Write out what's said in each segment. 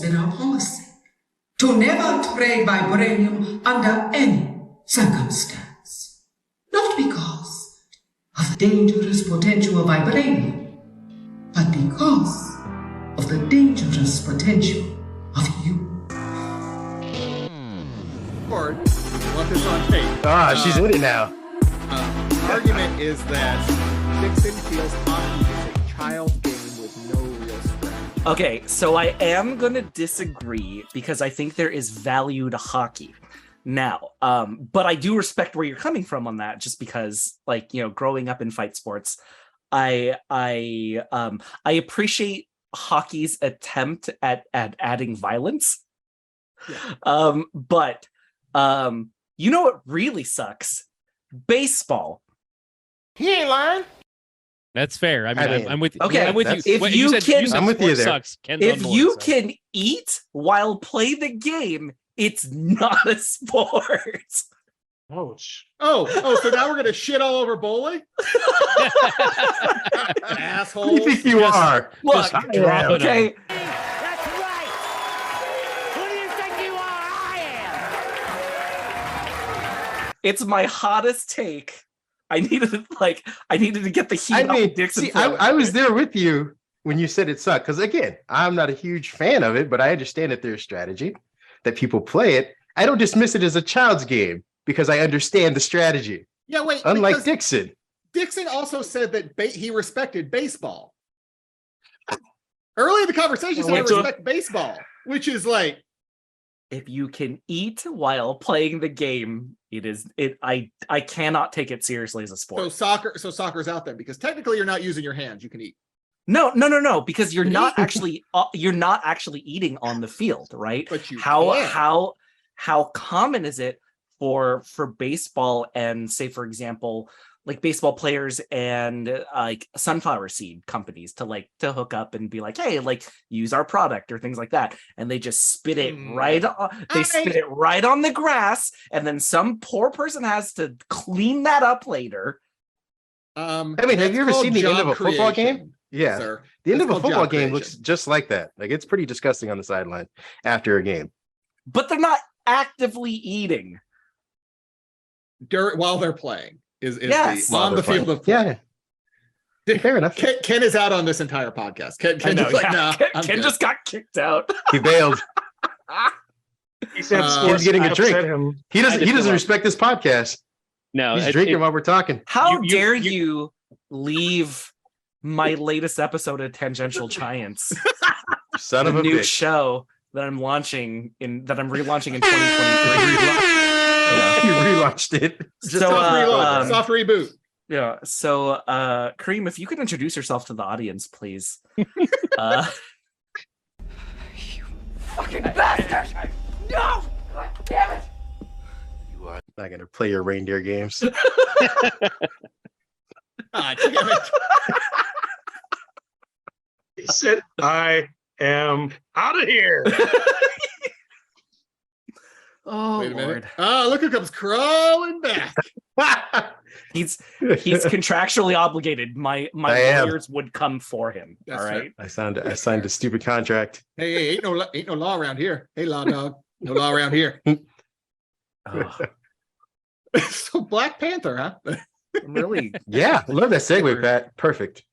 in our policy to never trade vibranium under any circumstance. Not because of the dangerous potential of vibranium, but because of the dangerous potential of you. Or want this on tape. She's in it now. The argument is that Dixon feels hockey is a child game with no real strategy. Okay, so I am going to disagree because I think there is value to hockey now. But I do respect where you're coming from on that, just because, like, you know, growing up in fight sports, I appreciate hockey's attempt at adding violence. Yeah. But you know what really sucks? Baseball. He ain't lying. That's fair. I mean, I'm with. Okay, I'm with you. If you can, I'm with you there. Sucks. Ken's if on board, you so. can eat while play the game, it's not a sport. Ouch. Oh, so now we're gonna shit all over bowling? Asshole. Who do you think you are? Look, drop it okay. That's right. Who do you think you are? I am. It's my hottest take. I needed to get the heat off Dixon. See, I was there with you when you said it sucked. Because again, I'm not a huge fan of it, but I understand that there's strategy, that people play it. I don't dismiss it as a child's game because I understand the strategy. Yeah, wait. Unlike Dixon. Dixon also said that he respected baseball. Early in the conversation, he said I respect baseball, which is like, if you can eat while playing the game, I cannot take it seriously as a sport. so soccer's out then, because technically you're not using your hands, you can eat. No, because you're not actually eating on the field, right? But you how common is it for baseball and, say, for example, like baseball players and like sunflower seed companies to hook up and be like, hey, like, use our product or things like that, and they just spit it right on the grass, and then some poor person has to clean that up later. I mean, have you ever seen the end of a football game? Yeah, sir. The end It's of a called football job game creation. looks just like that. Like, it's pretty disgusting on the sideline after a game. But they're not actively eating While they're playing is Yes. on the field of play. Yeah, fair enough. Ken is out on this entire podcast. Ken just like, nah, I'm Ken good. just got kicked out. He bailed. He said Ken's sports getting a drink. upset him. He doesn't give up. respect this podcast. No, He's drinking while we're talking. How dare you leave my latest episode of Tangential Giants, Son the of a new bitch. show that I'm relaunching in 2023. You relaunched it. So, soft reboot. Yeah. So, Kareem, if you could introduce yourself to the audience, please. You fucking bastard! No! God damn it! You are not going to play your reindeer games. Ah, damn it. He said, I am out of here. Oh, Wait a minute. Lord. Oh, look who comes crawling back. He's contractually obligated. My I am. lawyers would come for him. That's all right. I signed a stupid contract. Hey, ain't no law around here. Hey, law dog. No law around here. Oh, So Black Panther, huh? I'm really, Yeah, I love that segue, Pat. Perfect.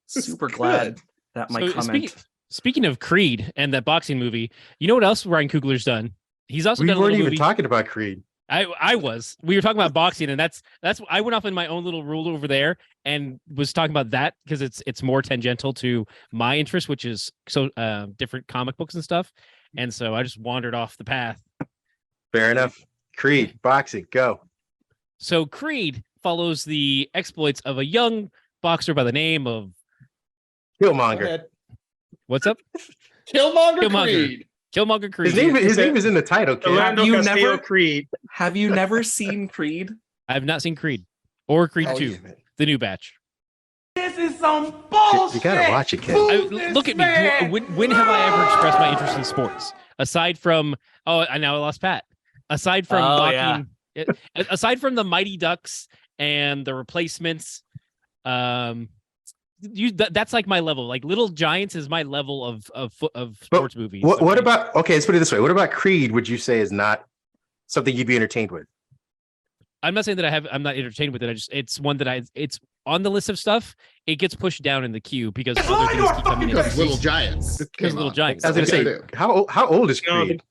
super Good. glad that my So, comment. speaking of Creed and that boxing movie, you know what else Ryan Coogler's done? He's also We done a weren't little even movie. talking about Creed. I was. We were talking about boxing, and that's I went off in my own little rule over there and was talking about that because it's more tangential to my interest, which is so different comic books and stuff. And so I just wandered off the path. Fair enough. Creed, boxing, go. So Creed follows the exploits of a young boxer by the name of Go Killmonger. ahead. what's up? Killmonger Killmonger. Creed. Killmonger Creed. His name is in the title, kid. Orlando you Castillo never- Creed. Have you never seen Creed? I have not seen Creed or Creed Oh, 2, yeah, man. the new batch. This is some You bullshit! gotta watch it, kid. Look at me. When have I ever expressed my interest in sports? Aside from, I lost Pat. Aside from Oh, aside from the Mighty Ducks and the Replacements, that's like my level. Like Little Giants is my level of sports movies. What about, okay, let's put it this way. What about Creed would you say is not something you'd be entertained with? I'm not saying that I'm not entertained with it. It's one that it's on the list of stuff. It gets pushed down in the queue because other things keep coming in. Because Little Giants. Because Little Giants. I was going to say, how old is Creed?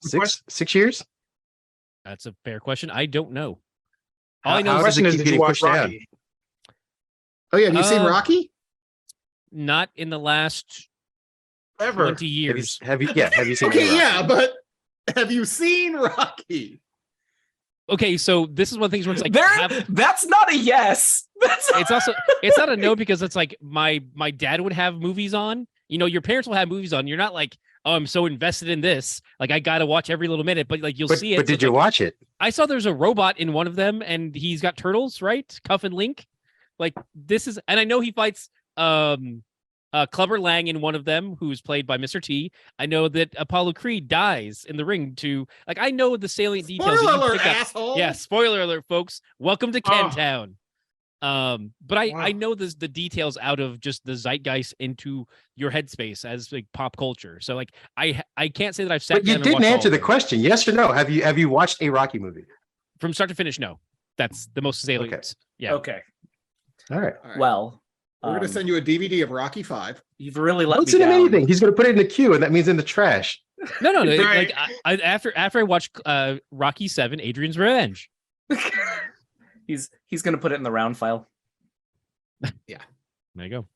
Six years? That's a fair question. I don't know. All I know is question is, did you watch Rocky? Oh yeah, have you seen Rocky? Not in the last Ever. 20 years. Have you seen Okay, Rocky? yeah, but have you seen Rocky? Okay, so this is one of the things where it's like that's not a yes. It's not a no because it's like my dad would have movies on. You know, your parents will have movies on. You're not like, oh, I'm so invested in this. Like I gotta watch every little minute, but like you'll see it. But did you watch it? I saw there's a robot in one of them and he's got turtles, right? Cuff and Link. Like this is, and I know he fights Clubber Lang in one of them, who's played by Mr. T. I know that Apollo Creed dies in the ring to, like, I know the salient details. Spoiler alert, asshole. Yeah, spoiler alert, folks. Welcome to Ken Town. But I know the details out of just the zeitgeist into your headspace as like pop culture. So like I can't say that I've sat But you didn't answer the question. Yes or no? Have you watched a Rocky movie? From start to finish? No. That's the most salient. Okay. Yeah. Okay. All right. Well, we're going to send you a DVD of Rocky 5. You've really let Don't me send him down. anything. He's going to put it in the queue, and that means in the trash. No. Right. Like after I watched Rocky 7, Adrian's Revenge. He's gonna put it in the round file. Yeah. There you go.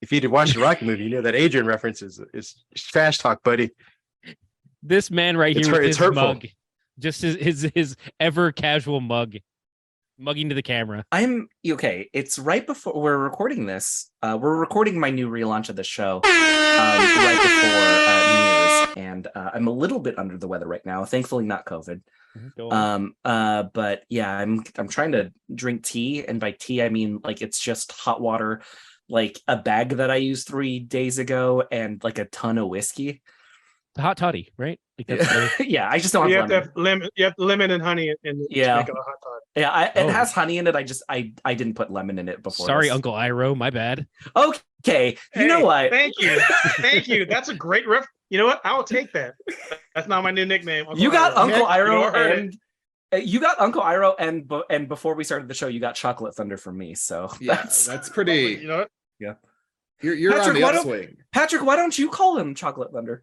If you'd watched the Rocky movie, you know that Adrian reference is trash talk, buddy. This man right here with it's his hurtful. mug, just his ever casual mug, mugging to the camera. I'm okay. It's right before we're recording this. We're recording my new relaunch of the show right before New Year's, and I'm a little bit under the weather right now. Thankfully, not COVID. But yeah, I'm trying to drink tea, and by tea I mean like it's just hot water, like a bag that I used 3 days ago, and like a ton of whiskey. The hot toddy, right? Like that's Yeah, I just don't You have have to have lemon. You have lemon and honey, and Yeah. make it a hot dog. Yeah, it has honey in it. I didn't put lemon in it before. Sorry, this. Uncle Iroh, my bad. Okay, you know Hey, what? Thank you, thank you. That's a great ref. You know what? I'll take that. That's not my new nickname. Uncle You got Iroh. Uncle You Iroh heard and you got Uncle Iroh and before we started the show, you got Chocolate Thunder from me. So Yeah, that's pretty. You know what? You're Patrick, on the why don't- upswing. Patrick, why don't you call him Chocolate Thunder?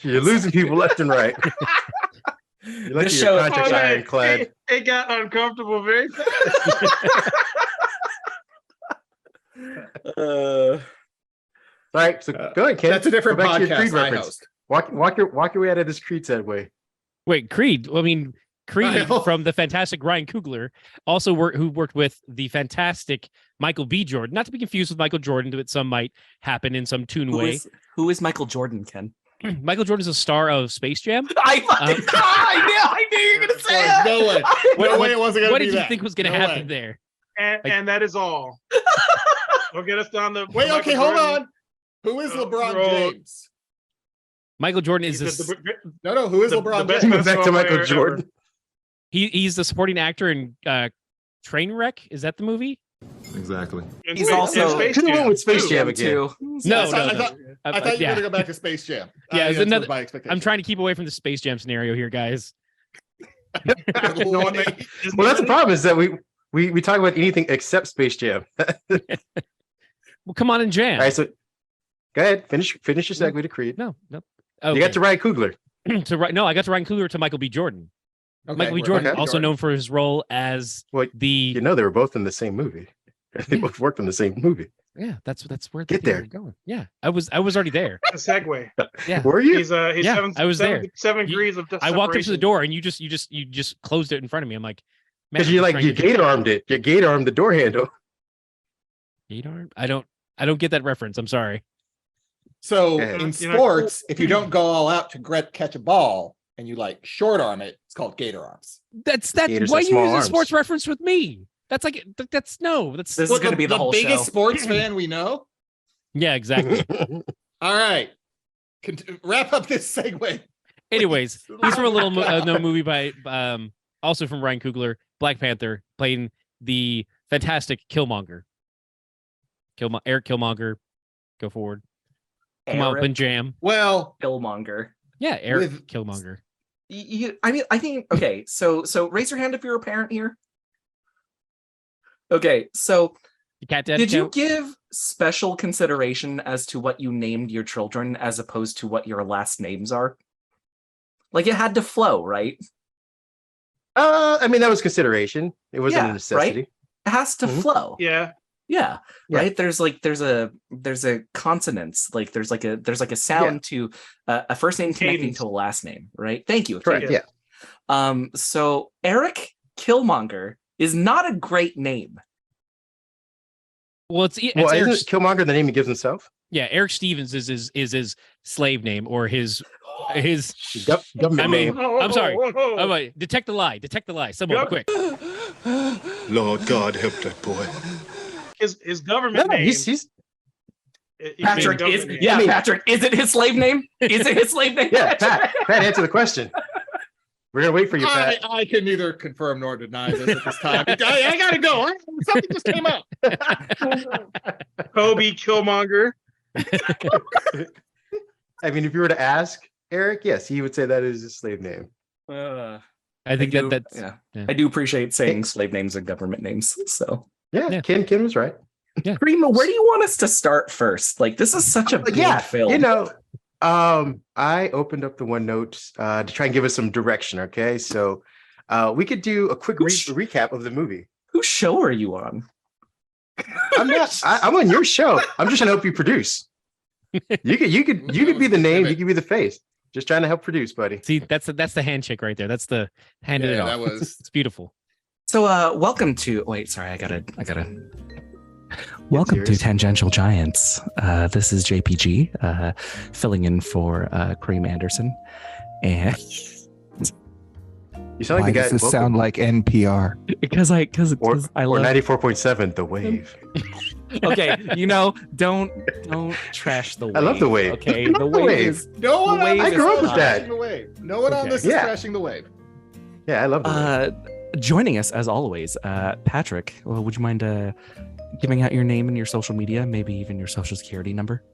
You're losing people left and right. You're lucky This your show- contract's Oh, yeah. ironclad. It got uncomfortable very fast. All right, so go ahead, Ken. That's a different Go back to your podcast Creed I reference. host. Walk your way out of this Creed segue. Wait, Creed. I mean, Creed know. from the fantastic Ryan Coogler, also who worked with the fantastic Michael B. Jordan. Not to be confused with Michael Jordan, but some might happen in some tune way. Who is Michael Jordan, Ken? Michael Jordan is a star of Space Jam. I fucking I knew you were gonna say There's it. no way. No way it wasn't gonna What be did you that. think was going to No happen way. there? And that is all. Don't get us down the. Wait, okay, hold Jordan. on. Who is Oh, LeBron bro. James? Michael Jordan is He's this. No, who is the LeBron best James? Back to basketball Michael player Jordan. He's the supporting actor in Trainwreck. Is that the movie? Exactly. And He's Space- also- and Space Could have went Jam, with Space too. Jam again. Too. No, I thought- no. I thought you Yeah. were going to go back to Space Jam. Yeah, it's that was another- my expectation. I'm trying to keep away from the Space Jam scenario here, guys. No one Lordy. isn't Well, that's the it? problem is that we talk about anything except Space Jam. Well, come on and jam. All right, so go ahead, finish your segue to Creed. No. You got to Ryan Coogler. I got to Ryan Coogler to Michael B. Jordan. Okay, Michael B. we're- Jordan, okay. also known for his role as Well, the You know they were both in the same movie. They both worked in the same movie. yeah. That's where Get the there. things are going. Yeah, I was already there. A segue. Yeah. Were you? He's Yeah, I was there. Seven You- degrees of I walked up to the separation. door and you just closed it in front of me. I'm like, man, Because I'm you just like trying you to- gate armed it. You gate armed the door handle. Gate arm? I don't get that reference. I'm sorry. So Yeah. in You know, sports, if you don't go all out to catch a ball and you like short arm it, it's called gator arms. That's Gators why have you small use a arms. sports reference with me. That's like that's This is What, going to be the whole biggest show. sports fan we know. yeah, exactly. All right, wrap up this segue. Anyways, he's from a little known movie by also from Ryan Coogler, Black Panther, playing the fantastic Killmonger. Eric Killmonger, go forward. Come on, and jam. Well, Killmonger. Yeah, Eric Killmonger. I think okay. So raise your hand if you're a parent here. Okay, so did you give special consideration as to what you named your children as opposed to what your last names are? Like it had to flow, right? I mean, that was consideration. It wasn't a necessity. Right? It has to flow. Yeah. Right. There's a consonance. Like there's like a sound to a first name connecting to a last name. Right. Thank you. Correct. Yeah. So Eric Killmonger is not a great name. Well, it's isn't Killmonger the name he gives himself? Yeah, Eric Stevens is his slave name or his government name. I'm sorry. Oh, wait. Detect the lie. Someone quick. Lord God help that boy. His government name. He's Patrick. Patrick. Is it his slave name? Is it his slave name? Yeah, Pat, answer the question. We're gonna wait for you, Pat. I can neither confirm nor deny this at this time. I gotta go. Something just came up. Kobe Killmonger. I mean, if you were to ask Eric, yes, he would say that is his slave name. I think that's yeah. I do appreciate saying slave names and government names. So yeah. Ken was right. Yeah. Kareem, where do you want us to start first? Like this is such a big film. You know, I opened up the OneNote to try and give us some direction. Okay, so we could do a quick recap of the movie. Whose show are you on? I'm not. I'm on your show. I'm just trying to help you produce. You could be the name. You could be the face. Just trying to help produce, buddy. See, that's the handshake right there. That's the handed it off. That was it's beautiful. So, welcome to. Wait, sorry, I gotta. Welcome to Tangential Giants. This is JPG, filling in for Kareem Anderson, and you sound like the guy. Does this sound like NPR? Because I love 94.7 The Wave. Okay, don't trash the wave. I love the wave. Okay, the wave is no one. I grew up with that. The wave. No one on this is trashing the wave. Yeah, I love the wave. Joining us as always, Patrick. Would you mind giving out your name and your social media, maybe even your social security number?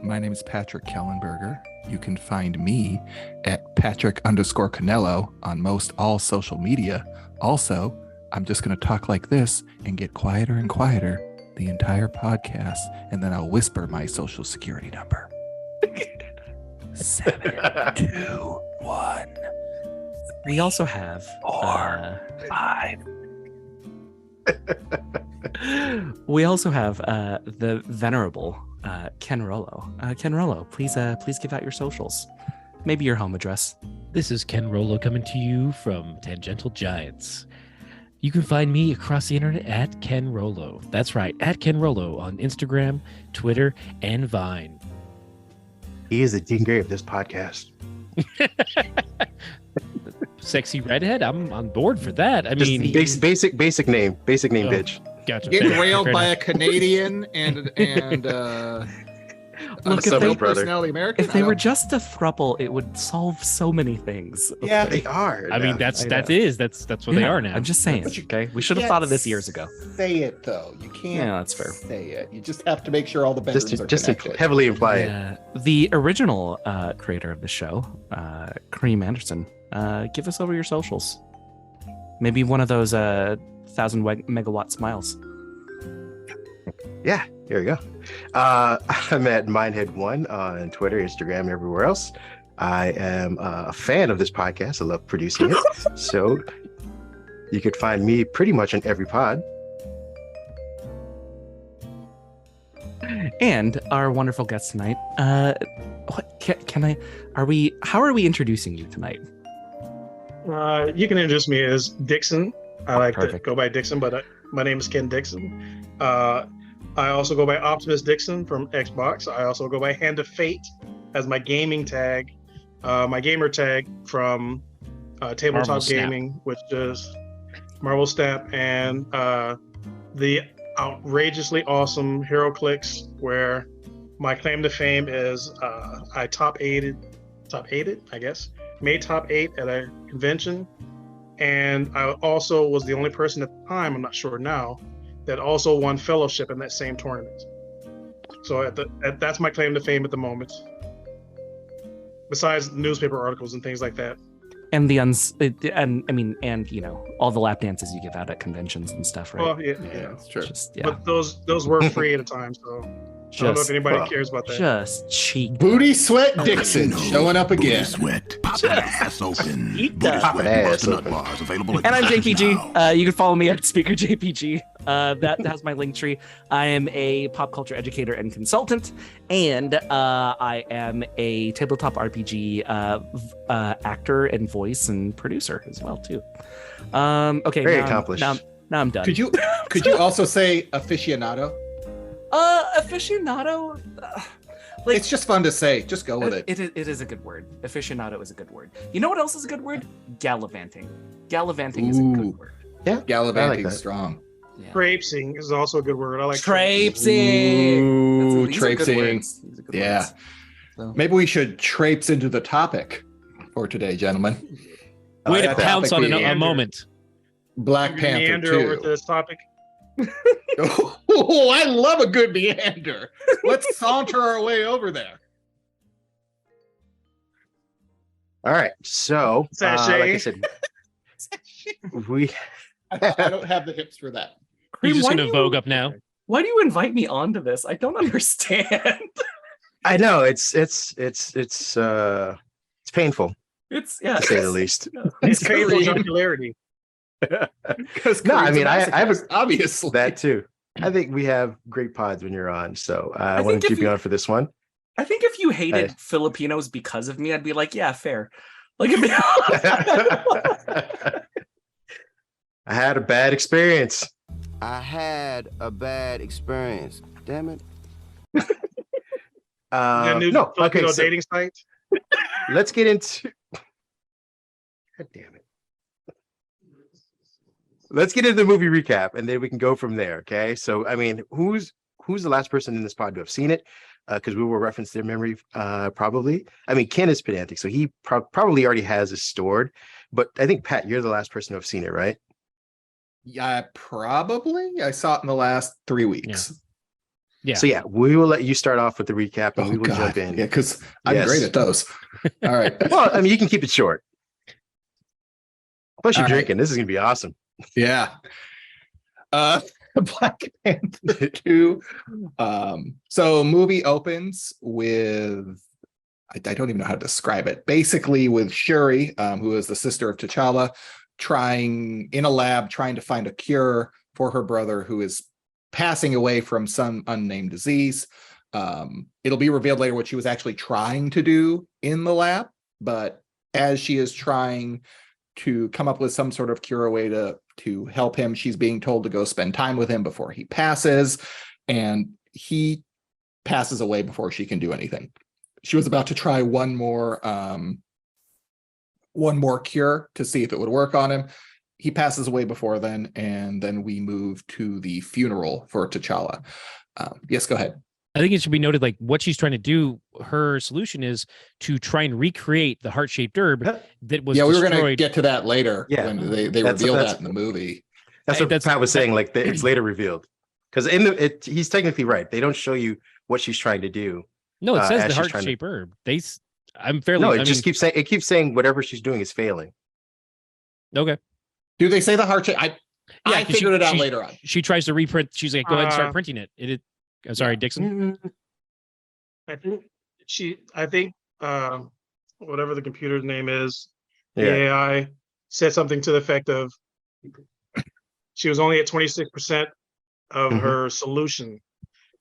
My name is Patrick Kellenberger. You can find me at Patrick_Canelo on most all social media. Also, I'm just going to talk like this and get quieter and quieter the entire podcast, and then I'll whisper my social security number. 721. We also have 4 5. We also have the venerable Ken Rollo. Ken Rollo, please give out your socials. Maybe your home address. This is Ken Rollo coming to you from Tangential Giants. You can find me across the internet at Ken Rollo. That's right, at Ken Rollo on Instagram, Twitter, and Vine. He is the Dean Gray of this podcast. Sexy redhead. I'm on board for that. I mean, basic name, bitch. Gotcha. Getting railed by a Canadian and look, if they personality American. If they were just a throuple, it would solve so many things. Okay? Yeah, they are. I mean, that's what they are now. I'm just saying. Okay, we should have thought of this years ago. Say it though. You can't. Yeah, that's fair. Say it. You just have to make sure all the bedrooms are just connected. Heavily imply it. The original creator of the show, Kareem Anderson. Give us over your socials. Maybe one of those 1,000 megawatt smiles. Yeah, here we go. I'm at Mindhead1 on Twitter, Instagram, everywhere else. I am a fan of this podcast. I love producing it. So you could find me pretty much on every pod. And our wonderful guest tonight. How are we introducing you tonight? You can introduce me as Dixon. I like to Perfect. go by Dixon, but my name is Ken Dixon. I also go by Optimus Dixon from Xbox. I also go by Hand of Fate as my gaming tag. My gamer tag from Tabletop Gaming, which is Marvel Snap, and the outrageously awesome Hero Clicks, where my claim to fame is I top 8'd top 8, I guess. Made top 8 at a convention. And I also was the only person at the time, I'm not sure now, that also won fellowship in that same tournament. So that's my claim to fame at the moment. Besides newspaper articles and things like that. And and you know, all the lap dances you give out at conventions and stuff, right? Well, yeah, That's true. But those were free at a time, so I don't know if anybody cares about that. Just cheap. Booty Sweat Dixon showing up again. Sweat, pop that ass open. Eat Booty that. Sweat, busting nut bars available. And I'm JPG. now. You can follow me at Speaker JPG. That has my link tree. I am a pop culture educator and consultant, and I am a tabletop RPG actor and voice and producer as well too. Okay, Very accomplished. Now I'm done. Could you also say aficionado? Aficionado. Like, It's just fun to say. Just go with it. It is a good word. Aficionado is a good word. You know what else is a good word? Gallivanting. Gallivanting is a good word. Yeah, Gallivanting that. strong. Yeah. Traipsing is also a good word. I like Traipsing. Ooh, These are good traipsing. words. These are good Yeah. words. So- Maybe we should traipse into the topic for today, gentlemen. Way to That pounce topic on being a moment. Black You Panther meander over to 2. this topic. Oh, I love a good meander. Let's saunter our way over there. All right. So, Sachet. like I said, we I don't have the hips for that. He's just Why going to do vogue up now. Why do you invite me onto this? I don't understand. I know it's painful It's to say the least. It's It's painful Kareem. jocularity. Because No, I mean, I have obviously that too. I think we have great pods when you're on, so I I want think to if keep you you- on for this one. I think if you hated Hey. Filipinos because of me, I'd be like, yeah, fair. Like, if I had a bad experience. I had a bad experience. Damn it. The new No, okay. Filipino So dating site. let's get into. God damn it. Let's get into the movie recap, and then we can go from there. Okay. So, I mean, who's the last person in this pod to have seen it? Because we will reference their memory, probably. I mean, Ken is pedantic, so he probably already has it stored. But I think Pat, you're the last person to have seen it, right? Yeah, probably. I saw it in the last 3 weeks. Yeah. So yeah, we will let you start off with the recap, and Oh, we will God. jump in. Yeah, because I'm Yes. great at those. All right. Well, I mean, you can keep it short. Plus, you're All right. drinking. This is gonna be awesome. Yeah. Black Panther 2. So movie opens with I don't even know how to describe it. Basically with Shuri, who is the sister of T'Challa, trying in a lab, trying to find a cure for her brother who is passing away from some unnamed disease. It'll be revealed later what she was actually trying to do in the lab, but as she is trying to come up with some sort of cure way to help him, she's being told to go spend time with him before he passes, and he passes away before she can do anything. She was about to try one more cure to see if it would work on him. He passes away before then, and then we move to the funeral for T'Challa. Yes, go ahead. I think it should be noted, like, what she's trying to do, her solution is to try and recreate the heart-shaped herb that was Yeah, we were destroyed. going to get to that later. Yeah. When they That's- reveal that's- that in the movie. That's what That's- Pat was saying. Like, it's later revealed because he's technically right. They don't show you what she's trying to do. No, it says as the she's trying to- heart-shaped herb. I'm fairly. No, I it just keeps saying whatever she's doing is failing. okay. Do they say the heart shape? I 'cause figured it out later on. She tries to reprint. She's like, go ahead and start printing it. I'm sorry, Dixon. I think whatever the computer's name is, the Yeah. AI said something to the effect of she was only at 26% of Mhm. her solution.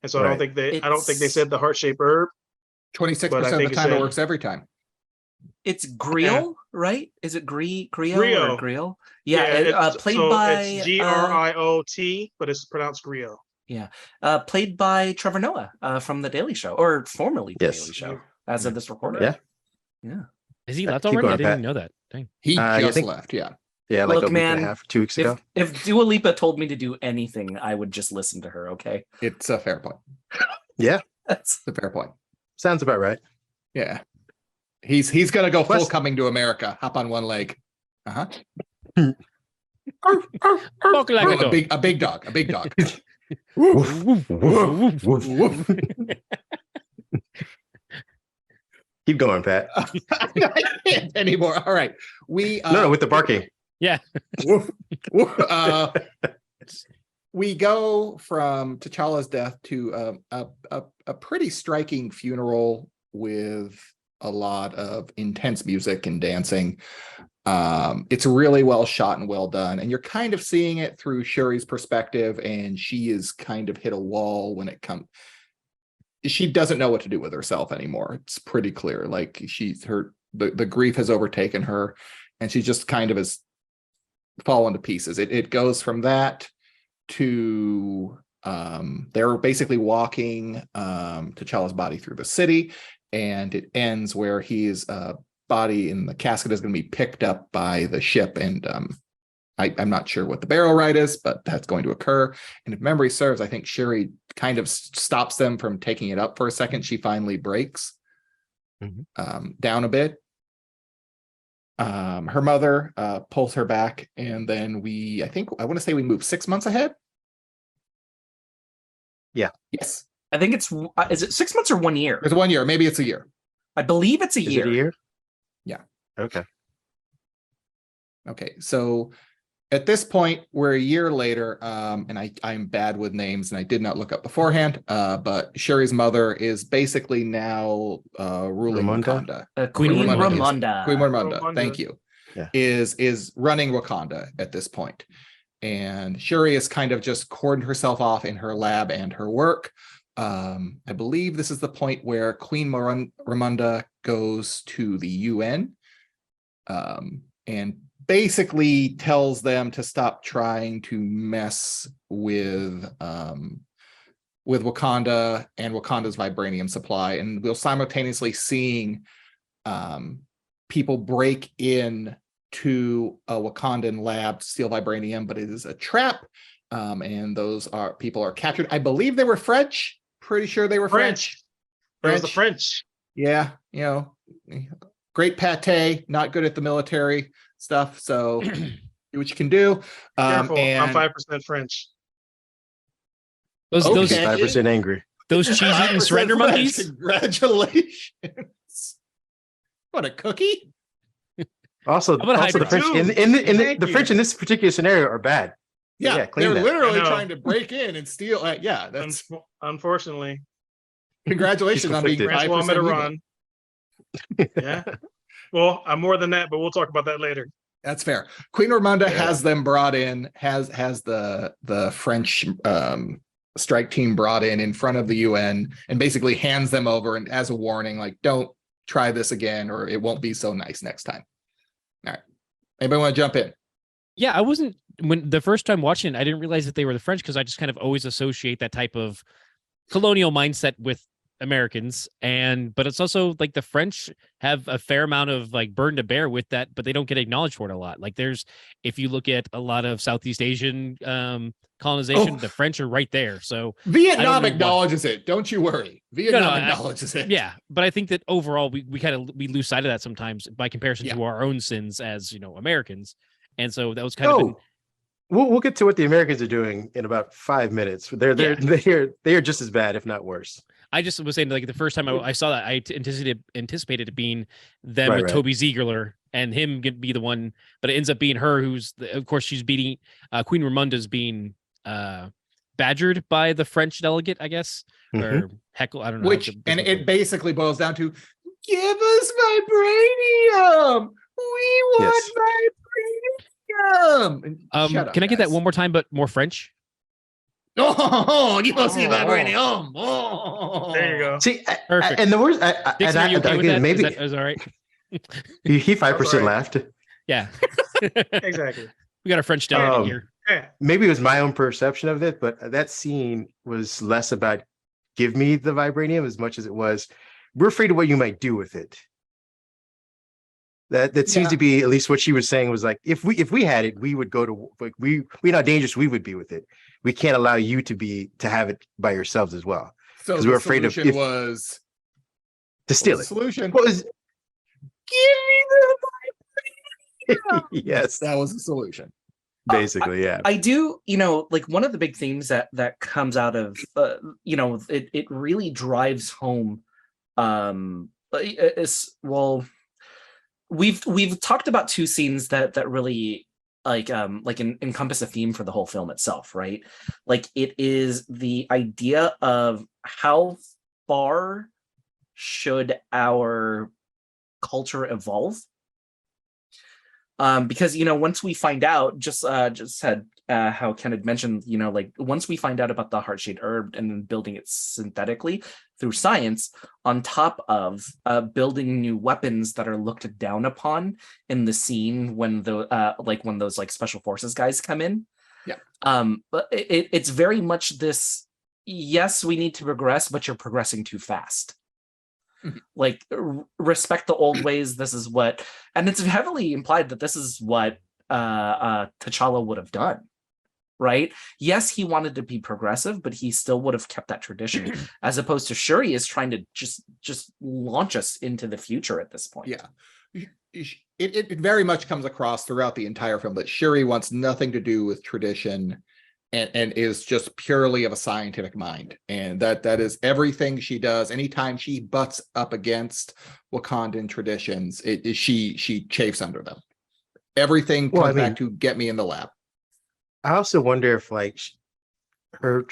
And so I Right. don't think they said the heart-shaped herb. 26% But I of the think it time it said- works every time. It's Griot, right? Is it Griot or Griot. Griot? Yeah, played by it's Griot, but it's pronounced Griot. played by Trevor Noah from The Daily Show, or formerly The Yes. Daily Show, as of this recording. Yeah. Is he Yeah, left keep already? going, I didn't Pat. even know that. Dang. He I just think- left. Yeah. Yeah, like Look, a week and man, a half, 2 weeks ago. If Dua Lipa told me to do anything, I would just listen to her. Okay, It's a fair point. Yeah, that's It's a fair point. sounds about right. Yeah. He's gonna go full West- Coming to America. Hop on one leg. Uh-huh. Walk like a A dog. big dog. A big dog. Woof, woof, woof. Keep going, Pat. I can't anymore. All right. We No, with the barking. Yeah. woof, woof. We go from T'Challa's death to a pretty striking funeral with a lot of intense music and dancing. It's really well shot and well done, and you're kind of seeing it through Shuri's perspective, and she is kind of hit a wall when it comes. She doesn't know what to do with herself anymore. It's pretty clear. Like the grief has overtaken her, and she just kind of has fallen to pieces. It goes from that to they're basically walking T'Challa's body through the city, and it ends where his body in the casket is going to be picked up by the ship, and I'm not sure what the burial rite is, but that's going to occur. And if memory serves, I think Shuri kind of stops them from taking it up for a second. She finally breaks down a bit. Her mother pulls her back, and then I want to say we move 6 months ahead. Yeah. Yes. I think it's is it 6 months or 1 year? It's 1 year. Maybe it's a year. I believe it's a Is year. it a year? Yeah. Okay. Okay. So at this point, we're a year later, and I'm bad with names, and I did not look up beforehand. But Shuri's mother is basically now ruling Wakanda. Queen Ramonda. Ramonda. Queen Ramonda. Thank you. Yeah. Is running Wakanda at this point. And Shuri has kind of just cordoned herself off in her lab and her work. I believe this is the point where Queen Ramonda goes to the UN and basically tells them to stop trying to mess with Wakanda and Wakanda's vibranium supply. And we'll simultaneously seeing people break in to a Wakandan lab to steal vibranium, but it is a trap. And those people are captured. I believe they were French. Pretty sure they were French. It was the French. Yeah, great pate, not good at the military stuff. So do what you can do. Careful, And I'm 5% French. Those 5% angry. Those cheese-eating surrender monkeys. Congratulations! What a cookie! Also the French the French in this particular scenario are bad. Yeah, clean they're that. literally trying to break in and steal. Yeah, that's unfortunately. Congratulations on being 5% evil. run. Yeah. Well, I'm more than that, but we'll talk about that later. That's fair. Queen Ramonda has them brought in, has the French strike team brought in front of the UN, and basically hands them over and as a warning, like, don't try this again or it won't be so nice next time. All right. Anybody want to jump in? Yeah, I wasn't when the first time watching it, I didn't realize that they were the French because I just kind of always associate that type of colonial mindset with Americans. But it's also like the French have a fair amount of like burden to bear with that, but they don't get acknowledged for it a lot. Like if you look at a lot of Southeast Asian colonization, the French are right there. So Vietnam acknowledges it. Don't you worry. Vietnam acknowledges it. Yeah, but I think that overall we lose sight of that sometimes by comparison to our own sins as Americans. And so that was kind of we'll get to what the Americans are doing in about 5 minutes. They are just as bad, if not worse. I just was saying, like, the first time I saw that, I anticipated it being them with Toby Ziegler and him could be the one, but it ends up being her of course she's beating Queen Ramonda's being badgered by the French delegate, I guess, or heckle. I don't know. It basically boils down to, give us vibranium. We want vibranium. Can I get that one more time, but more French? Oh, give us vibranium. Oh, there you go. See, perfect. And the worst, Dixon, are you okay with that? maybe is all right. He 5% laughed. Yeah, exactly. We got a French delegate here. Maybe it was my own perception of it, but that scene was less about give me the vibranium as much as it was we're afraid of what you might do with it. That seems to be at least what she was saying, was like, if we had it, we would go to, like, we're how dangerous we would be with it. We can't allow you to have it by yourselves as well. So we're afraid of was to steal it. Solution Yes, that was the solution. Basically, yeah. I do, like one of the big themes that comes out of, it really drives home. We've talked about two scenes that really encompass a theme for the whole film itself, right? Like it is the idea of how far should our culture evolve. Because once we find out, just had how Ken had mentioned, like once we find out about the heart-shaped herb and then building it synthetically through science, on top of building new weapons that are looked down upon in the scene when when those like special forces guys come in. Yeah. But it's very much this. Yes, we need to progress, but you're progressing too fast. Like respect the old ways. This is what, and it's heavily implied that this is what T'Challa would have done, right? Yes, he wanted to be progressive, but he still would have kept that tradition, as opposed to Shuri is trying to just launch us into the future at this point. Yeah, it very much comes across throughout the entire film that Shuri wants nothing to do with tradition. And is just purely of a scientific mind, and that is everything she does. Anytime she butts up against Wakandan traditions, she chafes under them. Everything comes back to get me in the lab. I also wonder if like her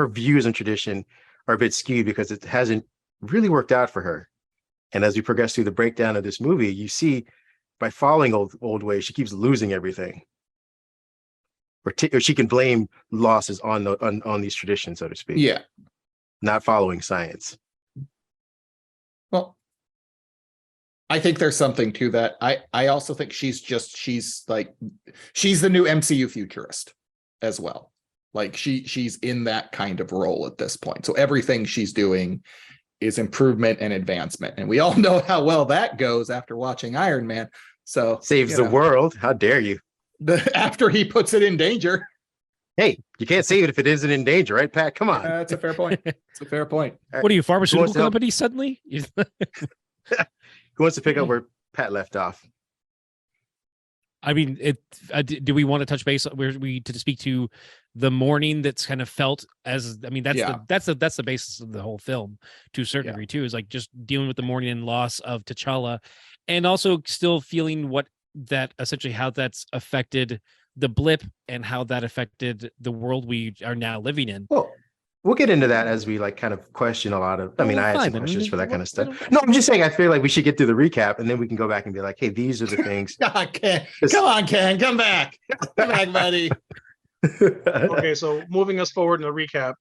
views on tradition are a bit skewed because it hasn't really worked out for her. And as we progress through the breakdown of this movie, you see by following old ways, she keeps losing everything. Or she can blame losses on these traditions, so to speak. Yeah, not following science. Well, I think there's something to that. I also think she's the new MCU futurist as well. Like she's in that kind of role at this point. So everything she's doing is improvement and advancement, and we all know how well that goes after watching Iron Man. So saves the world. How dare you? After he puts it in danger. Hey, you can't save it if it isn't in danger, right, Pat? Come on. That's a fair point. It's a fair point. What are you, pharmaceutical company suddenly? Who wants to pick up where Pat left off? I mean, do we want to touch base where we to speak to the mourning that's kind of felt as? I mean, that's the basis of the whole film to a certain degree too. Is like just dealing with the mourning and loss of T'Challa, and also still feeling how that's affected the blip and how that affected the world we are now living in. Well, we'll get into that as we like kind of question a lot of. I mean, I had some questions for that kind of stuff. No, I'm just saying I feel like we should get through the recap and then we can go back and be like, hey, these are the things. Come on, Ken, come back, buddy. Okay, so moving us forward in the recap,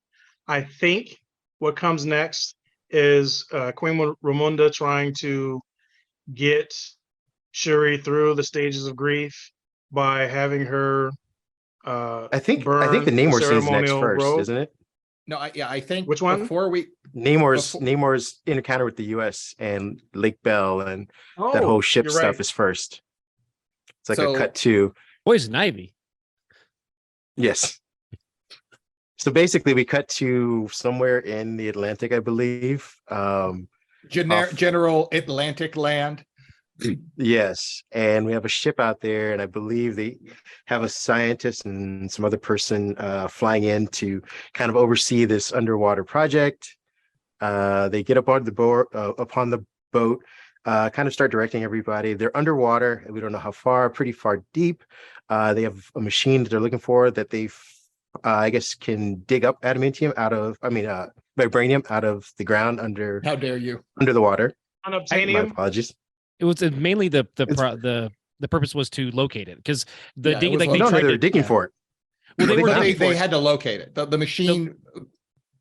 I think what comes next is Queen Ramonda trying to get Shuri through the stages of grief by having her I think the Namor scene's next first, isn't it? No, I think which one? Before we Namor's encounter with the US and Lake Bell and that whole ship stuff is first. It's like a cut to Poison Ivy. Yes. So basically we cut to somewhere in the Atlantic, I believe. General Atlantic land. Yes, and we have a ship out there, and I believe they have a scientist and some other person flying in to kind of oversee this underwater project. They get up on the boat, kind of start directing everybody. They're underwater, and we don't know how far, pretty far deep. They have a machine that they're looking for that they, I guess, can dig up vibranium out of the ground under. How dare you? Under the water. Unobtainium. My apologies. It was mainly the purpose was to locate it because they were digging for it. Well, they had to locate it. The machine.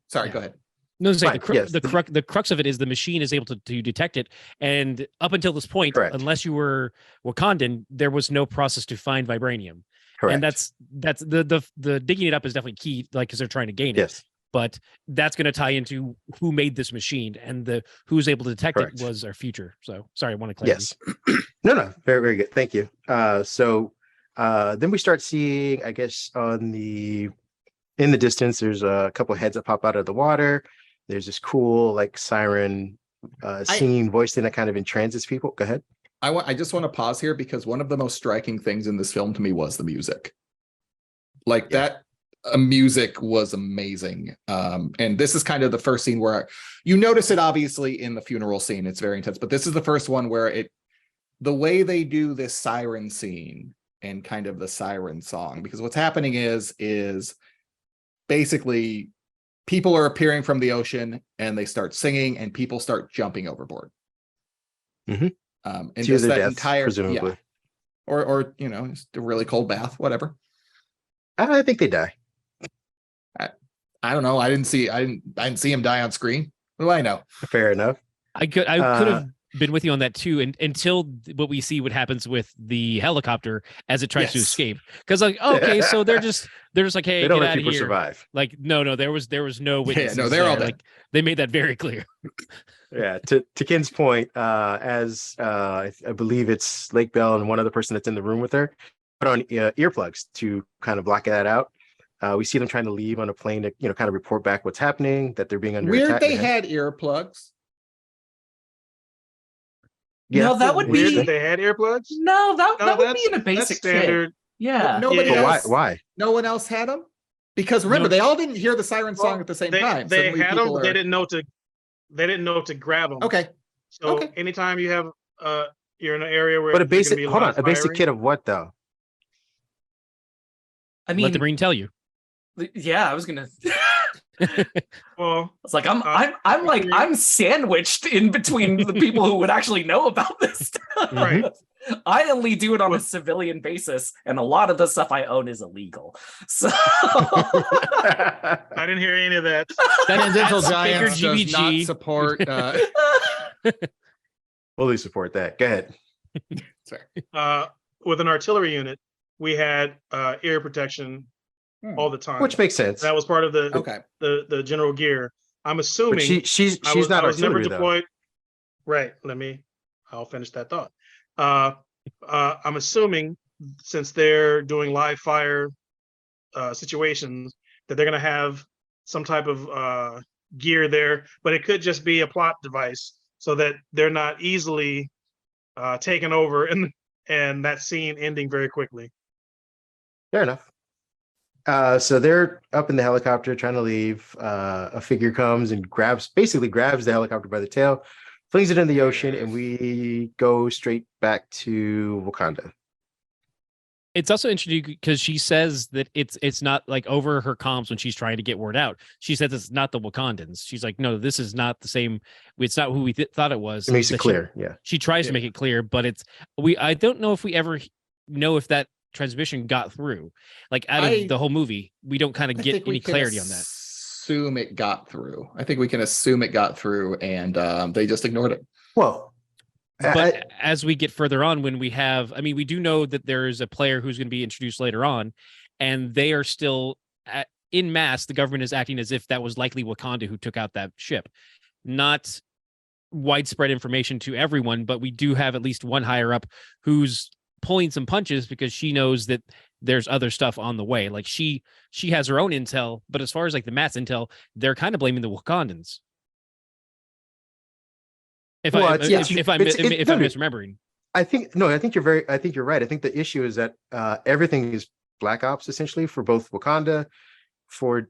Sorry, go ahead. No, the crux of it is the machine is able to detect it, and up until this point, unless you were Wakandan, there was no process to find vibranium. Correct. And that's the digging it up is definitely key, like because they're trying to gain it. Yes. But that's going to tie into who made this machine, and who's able to detect it was our future. So sorry, I want to clarify. Yes. No, very, very good. Thank you. So then we start seeing, I guess, in the distance, there's a couple of heads that pop out of the water. There's this cool like siren singing voice thing that kind of entrances people. Go ahead. I just want to pause here because one of the most striking things in this film to me was the music. Like that music was amazing. And this is kind of the first scene where you notice it obviously in the funeral scene. It's very intense, but this is the first one where the way they do this siren scene and kind of the siren song, because what's happening is basically people are appearing from the ocean and they start singing and people start jumping overboard. Mm-hmm. And just that deaths, entire, presumably. Or you know, just a really cold bath, whatever. I think they die. I don't know. I didn't see him die on screen. What do I know? Fair enough. I could have been with you on that too, and until what we see what happens with the helicopter as it tries to escape. Because like, okay, so they're just like, hey, they don't get let out people of here. Survive. Like, no, there was no witnesses. Yeah, no, they're all dead. Like, they made that very clear. Yeah, to Ken's point, as I believe it's Lake Bell and one other person that's in the room with her put on earplugs to kind of block that out. We see them trying to leave on a plane to kind of report back what's happening, that they're being under attack. Weird they had earplugs. Yeah, no, that would be. They had earplugs. No, that would be in a basic standard. Kit. Yeah. Nobody else. Why? No one else had them. Because remember, they all didn't hear the siren song at the same time. They had them. They didn't know to grab them. Okay. So anytime you have you're in an area where a basic kit of what though? I mean, let the Marine tell you. Yeah, I was gonna. Well, it's like I'm sandwiched in between the people who would actually know about this stuff. Right. I only do it on a civilian basis, and a lot of the stuff I own is illegal. So I didn't hear any of that. Tangential Giants does not support. Fully support that. Go ahead. Sorry. With an artillery unit, we had ear protection all the time, which makes sense. That was part of the general gear. I'm assuming but she's not I was never artillery, deployed. Though. Right. I'll finish that thought. I'm assuming since they're doing live fire situations that they're going to have some type of gear there, but it could just be a plot device so that they're not easily taken over and that scene ending very quickly. Fair enough. So they're up in the helicopter trying to leave. A figure comes and grabs the helicopter by the tail, flings it in the ocean, and we go straight back to Wakanda. It's also interesting because she says that it's not like over her comms when she's trying to get word out. She says it's not the Wakandans. She's like, no, this is not the same. It's not who we thought it was. It makes it clear. She tries to make it clear, but I don't know if we ever know if that transmission got through. Like out of the whole movie, we don't kind of get any clarity on that. Assume it got through. I think we can assume it got through, and they just ignored it. Well, but as we get further on, when we do know that there is a player who's going to be introduced later on, and they are still in mass. The government is acting as if that was likely Wakanda who took out that ship. Not widespread information to everyone, but we do have at least one higher up who's pulling some punches because she knows that there's other stuff on the way. Like she has her own intel, but as far as like the mass intel, they're kind of blaming the Wakandans. If I'm misremembering. I think you're right. I think the issue is that everything is black ops essentially for both Wakanda, for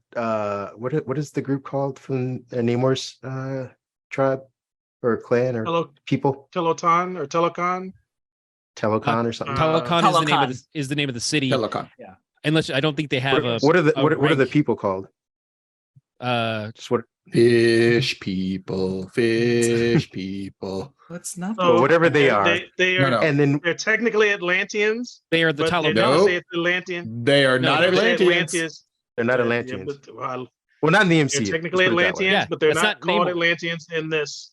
what is the group called from Namor's tribe or clan or people? Telotan or Telecon? Telecon or something. Telecon is the name of the city. Telecon. Yeah. Unless I don't think they have what are the people called? Just what fish people. That's not whatever they are. They are, and then they're technically Atlanteans. They are the Atlantean. They are not Atlanteans. They're not Atlanteans. Well, not in the MCU. They're technically Atlanteans, but they're not called Namor. Atlanteans in this.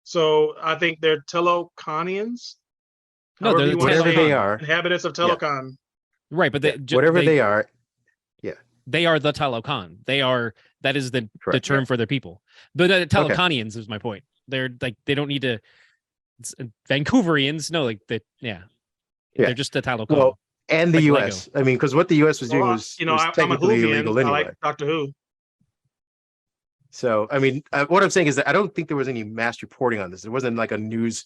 So I think they're Teloconians. No, they're whatever they are. Inhabitants of Telecon. Right, but whatever they are. Yeah. They are the Telecon. That is the term for their people. But the Teleconians is my point. They're like, they don't need to Vancouverians. No, like they're just the Telecon. Well, and the like US. Lego. I mean, because what the US was doing was technically illegal anyway. I like Doctor Who. So, I mean, what I'm saying is that I don't think there was any mass reporting on this. It wasn't like a news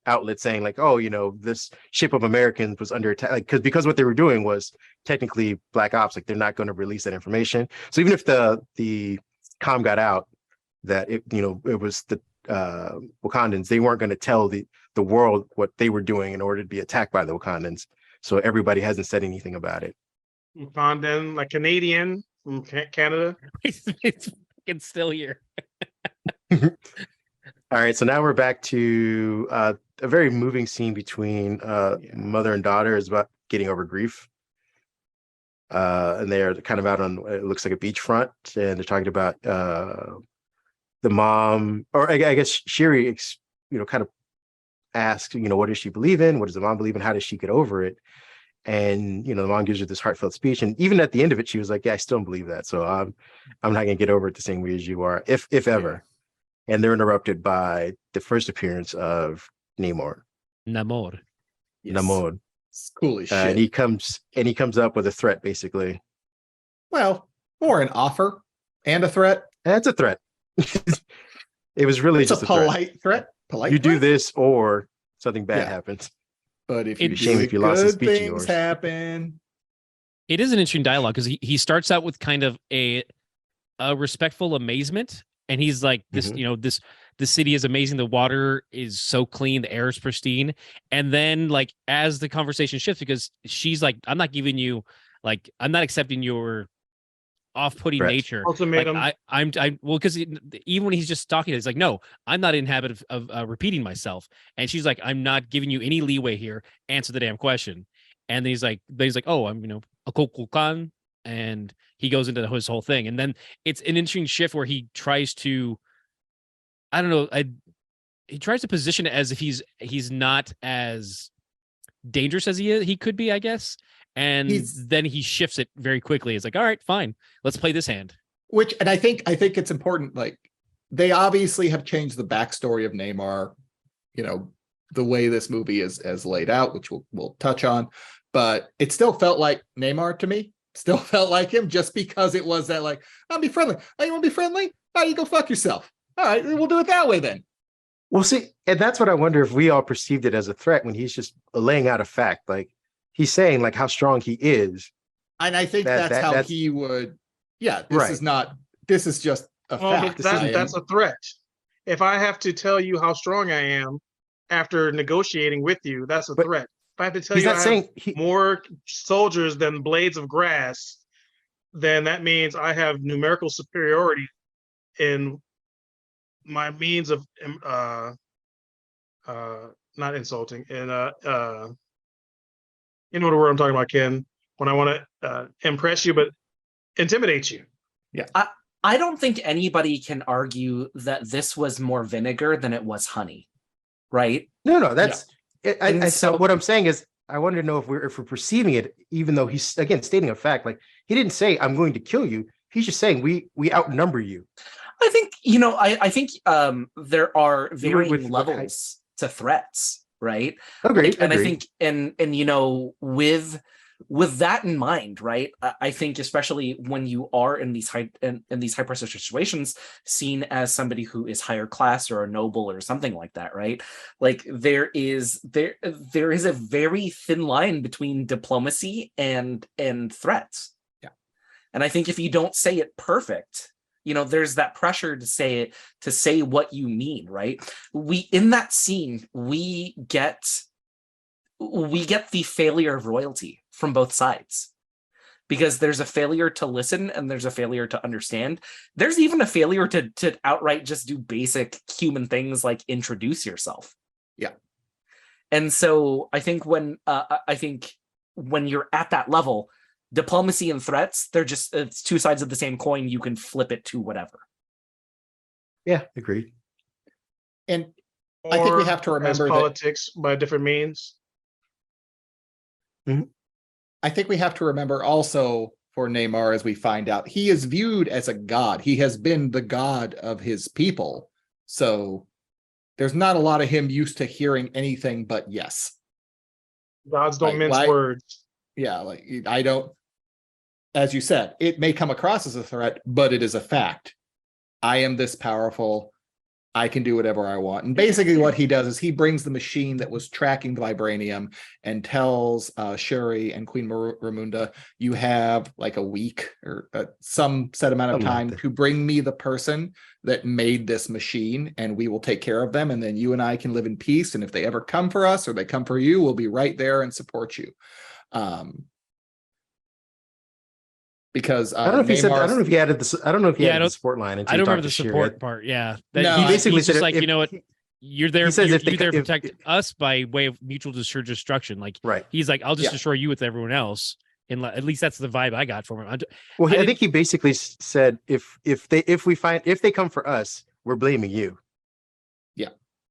outlet saying like, oh, this ship of Americans was under attack, like because what they were doing was technically black ops, like they're not going to release that information. So even if the comm got out that it was the Wakandans, they weren't going to tell the world what they were doing in order to be attacked by the Wakandans. So everybody hasn't said anything about it. Wakandan, like Canadian from Canada. It's still here. All right, so now we're back to a very moving scene between mother and daughter. Is about getting over grief. And they're kind of out on, it looks like a beachfront, and they're talking about the mom, or I guess Shiri, kind of asks, what does she believe in? What does the mom believe in? How does she get over it? And, the mom gives her this heartfelt speech. And even at the end of it, she was like, yeah, I still don't believe that. So I'm not going to get over it the same way as you are, if ever. And they're interrupted by the first appearance of Namor. Namor. Yes. Namor. It's cool as shit. And he comes up with a threat, basically. Well, or an offer and a threat. That's a threat. It was really it's just a polite threat. Polite. You threat? do this, or something bad happens. But if you shame if you lost the speech of yours. Happen. It is an interesting dialogue because he starts out with kind of a respectful amazement, and he's like, this, this city is amazing. The water is so clean, the air is pristine. And then, like, as the conversation shifts, because she's like, I'm not accepting your off-putting nature. Ultimatum. Like, because even when he's just talking, it's like, no, I'm not in habit of repeating myself. And she's like, I'm not giving you any leeway here. Answer the damn question. And then he's like, oh, I'm, a kokukan. And he goes into his whole thing. And then it's an interesting shift where he tries to, I don't know, he tries to position it as if he's not as dangerous as he could be, I guess. And then he shifts it very quickly. It's like, all right, fine, let's play this hand. And I think it's important. Like, they obviously have changed the backstory of Namor, the way this movie is laid out, which we'll touch on. But it still felt like Namor to me. Still felt like him, just because it was that, like, I'll be friendly. Oh, you want to be friendly? Oh, you go fuck yourself. All right, we'll do it that way then. Well, see, and that's what I wonder if we all perceived it as a threat when he's just laying out a fact. Like, he's saying like how strong he is. And I think that's how he would. Yeah, this is just a fact. That's a threat. If I have to tell you how strong I am after negotiating with you, that's a threat. If I have to tell you I have more soldiers than blades of grass, then that means I have numerical superiority in my means of not insulting, and you know the word I'm talking about, Ken, when I want to impress you but intimidate you. Yeah. I don't think anybody can argue that this was more vinegar than it was honey, right? No, that's so what I'm saying is, I want to know if we're perceiving it, even though he's, again, stating a fact. Like, he didn't say, I'm going to kill you. He's just saying we outnumber you. I think, I think there are varying levels to threats, right? Agreed. And I think, and with that in mind, right? I think especially when you are in these high pressure situations, seen as somebody who is higher class or a noble or something like that, right? Like, there is a very thin line between diplomacy and threats. Yeah. And I think if you don't say it perfect, there's that pressure to say what you mean, right? In that scene, we get the failure of royalty from both sides, because there's a failure to listen and there's a failure to understand. There's even a failure to outright just do basic human things like introduce yourself. Yeah. And so I think when you're at that level, diplomacy and threats, it's two sides of the same coin. You can flip it to whatever. Yeah, agreed. And I think we have to remember politics by different means. Mm-hmm. I think we have to remember also, for Namor, as we find out, he is viewed as a god. He has been the god of his people. So there's not a lot of him used to hearing anything but yes. Gods don't mince words. Yeah, like, I don't, as you said, it may come across as a threat, but it is a fact. I am this powerful. I can do whatever I want. And basically what he does is he brings the machine that was tracking the vibranium and tells Shuri and Queen Ramunda, you have like a week or some set amount of time to bring me the person that made this machine, and we will take care of them. And then you and I can live in peace. And if they ever come for us or they come for you, we'll be right there and support you. Because I don't know if he said. I don't know if he added this. I don't know if he added the support line. I don't remember the support part. Yeah, he basically said, just like, you know what, you're there. He says you're there to protect us by way of mutual destruction. Like, he's like, I'll just destroy you with everyone else. And at least that's the vibe I got from him. I think he basically said, if they come for us, we're blaming you. Yeah.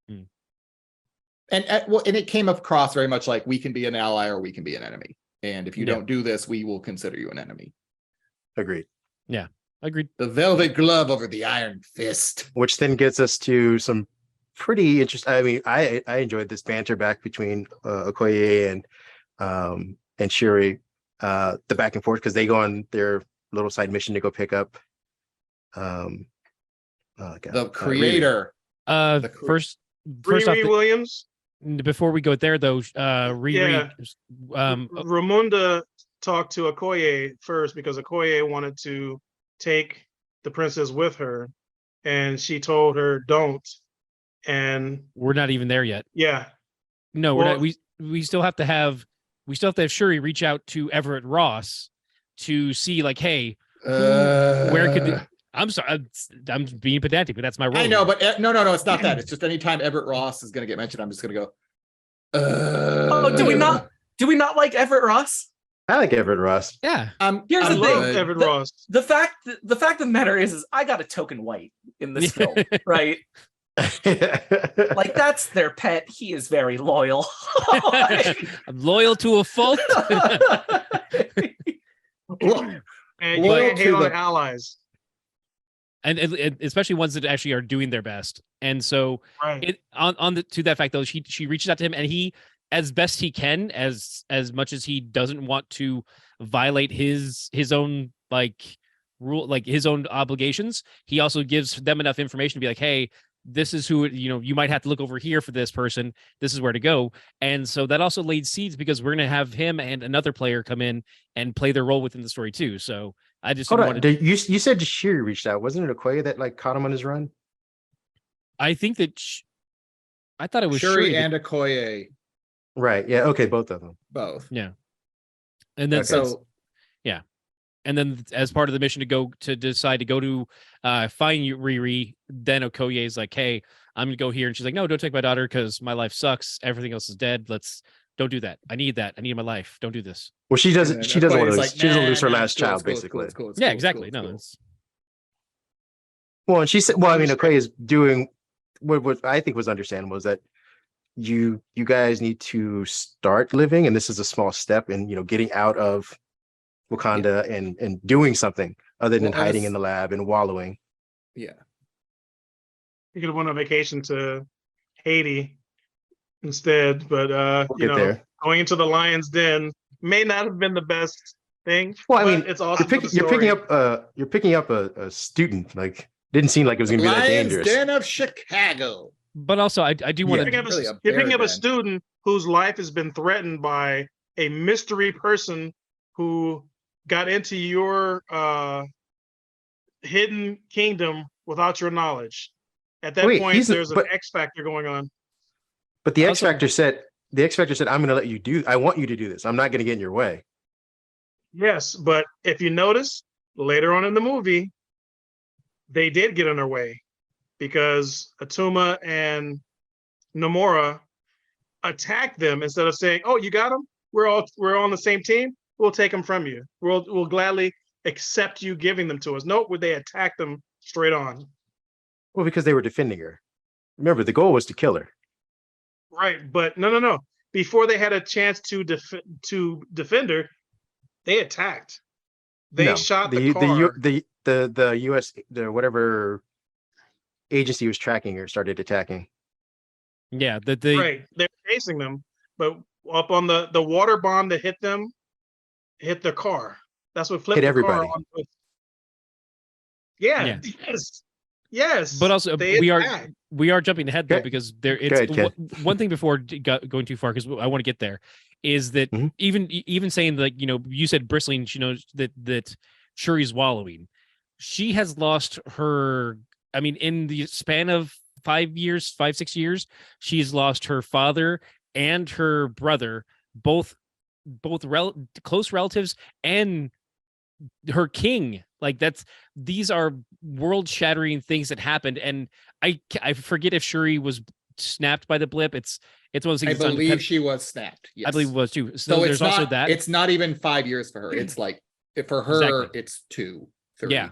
And it came across very much like we can be an ally or we can be an enemy. And if you don't do this, we will consider you an enemy. Agreed. Yeah, agreed. The velvet glove over the iron fist. Which then gets us to some pretty interesting. I mean, I enjoyed this banter back between Okoye and Shuri, the back and forth, because they go on their little side mission to go pick up the creator. First Riri Williams. Before we go there, though, Riri. Ramunda talked to Okoye first because Okoye wanted to take the princess with her, and she told her don't. And we're not even there yet. Yeah. No, we're not. We still have to have Shuri reach out to Everett Ross to see, like, hey, where could I'm sorry, I'm being pedantic, but that's my role. I know, but no, it's not that. It's just anytime Everett Ross is going to get mentioned, I'm just going to go. Do we not like Everett Ross? I like Everett Ross. Yeah. Here's the thing. Everett Ross. The fact of the matter is I got a token white in this film, right? Like, that's their pet. He is very loyal. I'm loyal to a fault. And you can't hate on allies. And especially ones that actually are doing their best. And so to that fact, though, she reaches out to him, and he, as best he can, as much as he doesn't want to violate his own rule, like his own obligations, he also gives them enough information to be like, hey, this is who, you might have to look over here for this person. This is where to go. And so that also laid seeds, because we're going to have him and another player come in and play their role within the story too. So I just you said Shuri reached out. Wasn't it Okoye that caught him on his run? I think that I thought it was Shuri and Okoye. Right. Yeah. Okay. Both of them. Both. Yeah. And then yeah. And then as part of the mission to decide to go to find Riri, then Okoye is like, hey, I'm going to go here. And she's like, no, don't take my daughter because my life sucks. Everything else is dead. Don't do that. I need that. I need my life. Don't do this. Well, she doesn't want to lose. She doesn't lose her last child, basically. Yeah, exactly. Well, and she said, well, I mean, Okoye is doing what I think was understandable is that you guys need to start living, and this is a small step in, getting out of Wakanda and doing something other than hiding in the lab and wallowing. Yeah. You could have went on vacation to Haiti instead, but going into the lion's den may not have been the best thing. Well, I mean, it's awesome. You're picking up a student. Like, didn't seem like it was going to be that dangerous. Lion's Den of Chicago. But also, I do want to. You're picking up a student whose life has been threatened by a mystery person who got into your hidden kingdom without your knowledge. At that point, there's an X factor going on. But the X factor said, I'm going to let you I want you to do this. I'm not going to get in your way. Yes, but if you notice later on in the movie, they did get in their way because Atuma and Nomura attacked them instead of saying, "Oh, you got them? We're on the same team. We'll take them from you. We'll gladly accept you giving them to us." Nope, they attacked them straight on. Well, because they were defending her. Remember, the goal was to kill her. Right, but no. Before they had a chance to defend her, they attacked. They shot the car. The U.S. whatever agency was tracking her started attacking. Yeah, right. They're chasing them, but up on the water bomb that hit them, hit their car. That's what flipped hit everybody. Car on. Yeah. Yes. Yes, But also they we attack. are jumping ahead though, Okay. because there Go ahead, Ken. one thing before going too far, because I want to get there, is that Mhm. even saying, like, you said bristling, she knows that Shuri's wallowing. She has lost her, I mean, in the span of 6 years, she's lost her father and her brother, both close relatives, and her king. Like, these are world shattering things that happened, and I forget if Shuri was snapped by the blip. It's one of those I things. It's believe she was snapped. Yes. I believe it was too. So So there's it's not, also that. it's not even 5 years for her. It's like, for her, Exactly. it's 2, 3. Yeah.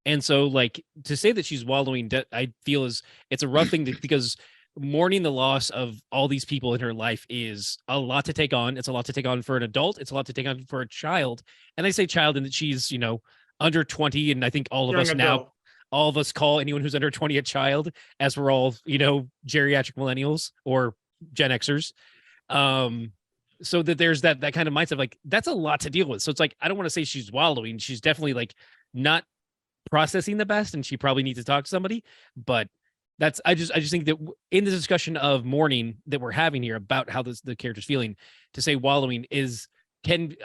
And so, like, to say that she's wallowing, I feel it's a rough thing because mourning the loss of all these people in her life is a lot to take on. It's a lot to take on for an adult. It's a lot to take on for a child. And I say child in that she's, under 20. And I think all of Young us adult. now, all of us call anyone who's under 20 a child, as we're all, geriatric millennials or Gen Xers. So that there's that kind of mindset of, like, that's a lot to deal with. So it's like, I don't want to say she's wallowing. She's definitely, like, not processing the best, and she probably needs to talk to somebody. But I just think that in the discussion of mourning that we're having here about how the character's feeling, to say wallowing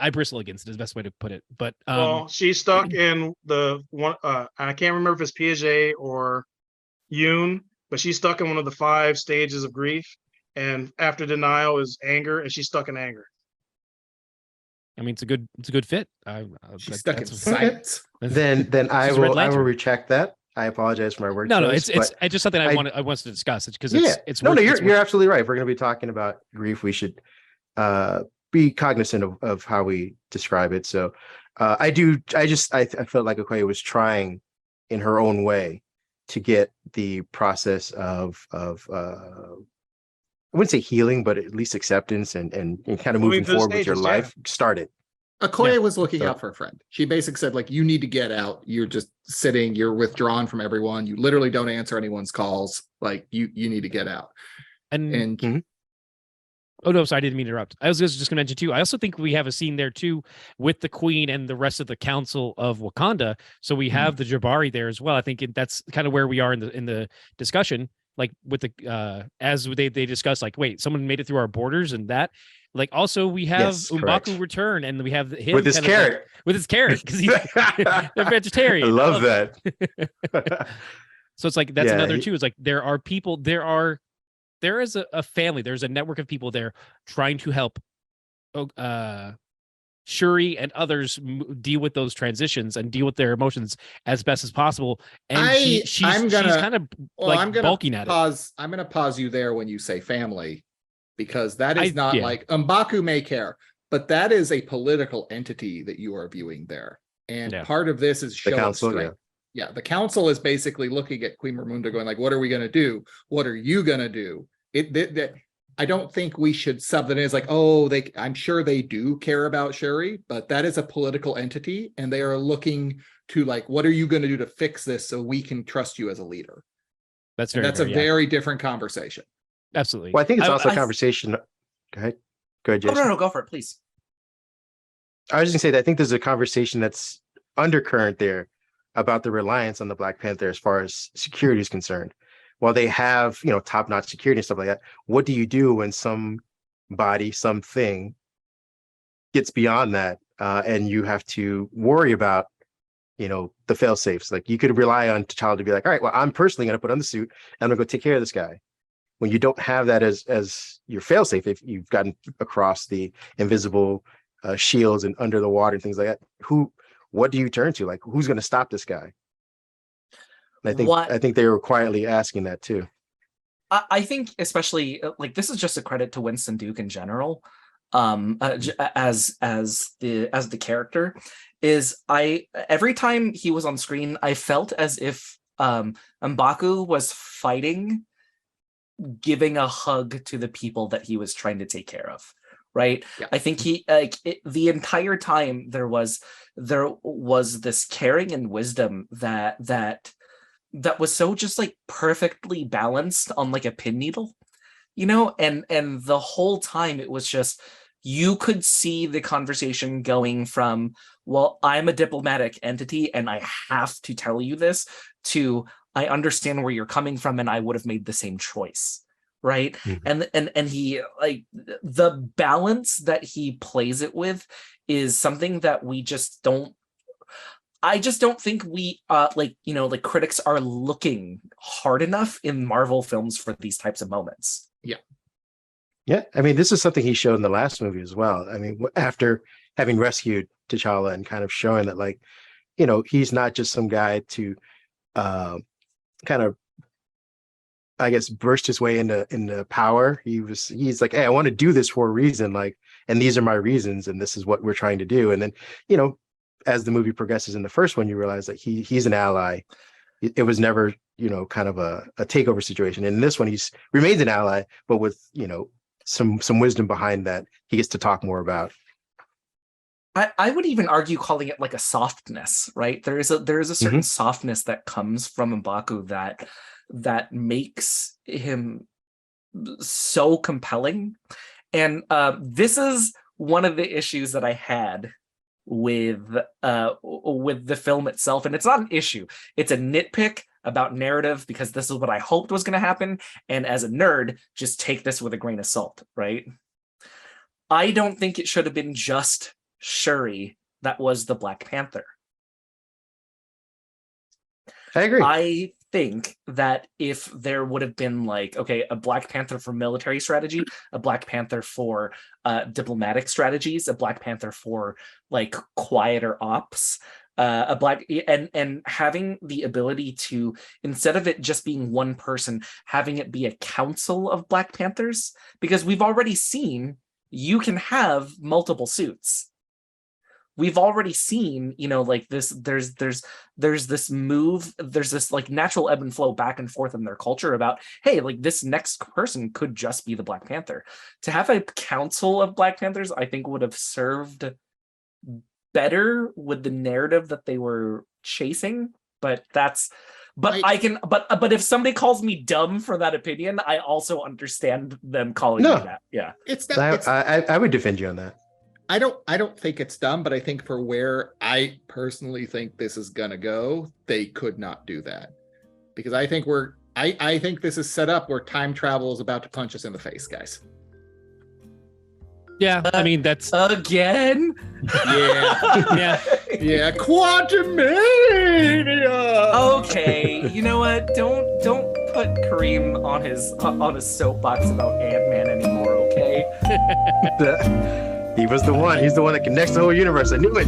I bristle against it is the best way to put it. But Well, she's stuck in the one. I can't remember if it's Piaget or Yoon, but she's stuck in one of the 5 stages of grief. And after denial is anger, and she's stuck in anger. I mean, it's a good fit. She's stuck in silence. Then I She's a Red will Lantern. retract that. I apologize for my word No, choice. it's just something I want to discuss. It's because it's you're absolutely right. If we're going to be talking about grief, we should be cognizant of how we describe it. So I felt like Okoye was trying in her own way to get the process of I wouldn't say healing, but at least acceptance and kind of moving forward with your life started. Okoye was looking out for a friend. She basically said, like, you need to get out. You're just sitting, you're withdrawn from everyone. You literally don't answer anyone's calls. Like, you need to get out. And oh no, sorry, I didn't mean to interrupt. I was just going to mention too, I also think we have a scene there too with the Queen and the rest of the Council of Wakanda. So we have the Jabari there as well. I think that's kind of where we are in the discussion, like with the as they discuss, like, wait, someone made it through our borders, and that, like, also we have M'Baku return, and we have him with his carrot, because he's they're vegetarian. I love that. So it's like, that's another too. It's like, there are people, there is a family, there's a network of people there trying to help Shuri and others deal with those transitions and deal with their emotions as best as possible. And she's kind of bulking at it. I'm going to pause you there when you say family, because that is not like M'Baku may care, but that is a political entity that you are viewing there. And part of this is show of strength. Yeah, the council is basically looking at Queen Ramonda going, like, what are we going to do? What are you going to do? I don't think we should sub that in as like, oh, I'm sure they do care about Shuri, but that is a political entity, and they are looking to, like, what are you going to do to fix this so we can trust you as a leader? That's a very different conversation. Absolutely. Well, I think it's also a conversation. Go ahead, Jason. No, go for it, please. I was just gonna say that I think there's a conversation that's undercurrent there about the reliance on the Black Panther as far as security is concerned. While they have, top-notch security and stuff like that, what do you do when somebody, something gets beyond that, and you have to worry about, the fail-safes? Like, you could rely on T'Challa to be like, all right, well, I'm personally going to put on the suit and I'm going to go take care of this guy. When you don't have that as your fail-safe, if you've gotten across the invisible shields and under the water and things like that, what do you turn to? Like, who's going to stop this guy? And I think they were quietly asking that too. I think especially, like, this is just a credit to Winston Duke in general, as the character. Is every time he was on screen, I felt as if M'Baku was fighting, giving a hug to the people that he was trying to take care of. Right. Yeah. I think the entire time there was this caring and wisdom that was so just, like, perfectly balanced on, like, a pin needle, and the whole time it was just, you could see the conversation going from, well, I'm a diplomatic entity and I have to tell you this, to I understand where you're coming from, and I would have made the same choice. Right. And he, like, the balance that he plays it with is something that we just don't, I just don't think we like, you know, like critics are looking hard enough in Marvel films for these types of moments. Yeah, I mean, this is something he showed in the last movie as well. I mean, after having rescued T'Challa and kind of showing that, like, you know, he's not just some guy to kind of, I guess, burst his way into power. He's like, hey, I want to do this for a reason, like, and these are my reasons, and this is what we're trying to do. And then, you know, as the movie progresses in the first one, you realize that he's an ally. It was never, you know, kind of a takeover situation. And in this one, he's remains an ally, but with, you know, some wisdom behind that he gets to talk more about. I would even argue calling it like a softness, right? There is a certain softness that comes from M'Baku that makes him so compelling. And this is one of the issues that I had with the film itself. And it's not an issue. It's a nitpick about narrative, because this is what I hoped was going to happen. And as a nerd, just take this with a grain of salt, right? I don't think it should have been just Shuri that was the Black Panther. I agree. I think that if there would have been, like, okay, a Black Panther for military strategy, a Black Panther for diplomatic strategies, a Black Panther for like quieter ops, a black and having the ability to, instead of it just being one person, having it be a council of Black Panthers, because we've already seen you can have multiple suits. We've already seen, you know, like this, there's this move, there's this like natural ebb and flow back and forth in their culture about, hey, like this next person could just be the Black Panther. To have a council of Black Panthers, I think would have served better with the narrative that they were chasing. But if somebody calls me dumb for that opinion, I also understand them calling me that. Yeah. I would defend you on that. I don't think it's dumb, but I think for where I personally think this is gonna go, they could not do that. Because I think I think this is set up where time travel is about to punch us in the face, guys. Yeah, I mean, that's again. Yeah, quantum mania. Okay, you know what? Don't put Kareem on his soapbox about Ant-Man anymore, okay? He was the one. He's the one that connects the whole universe. I knew it.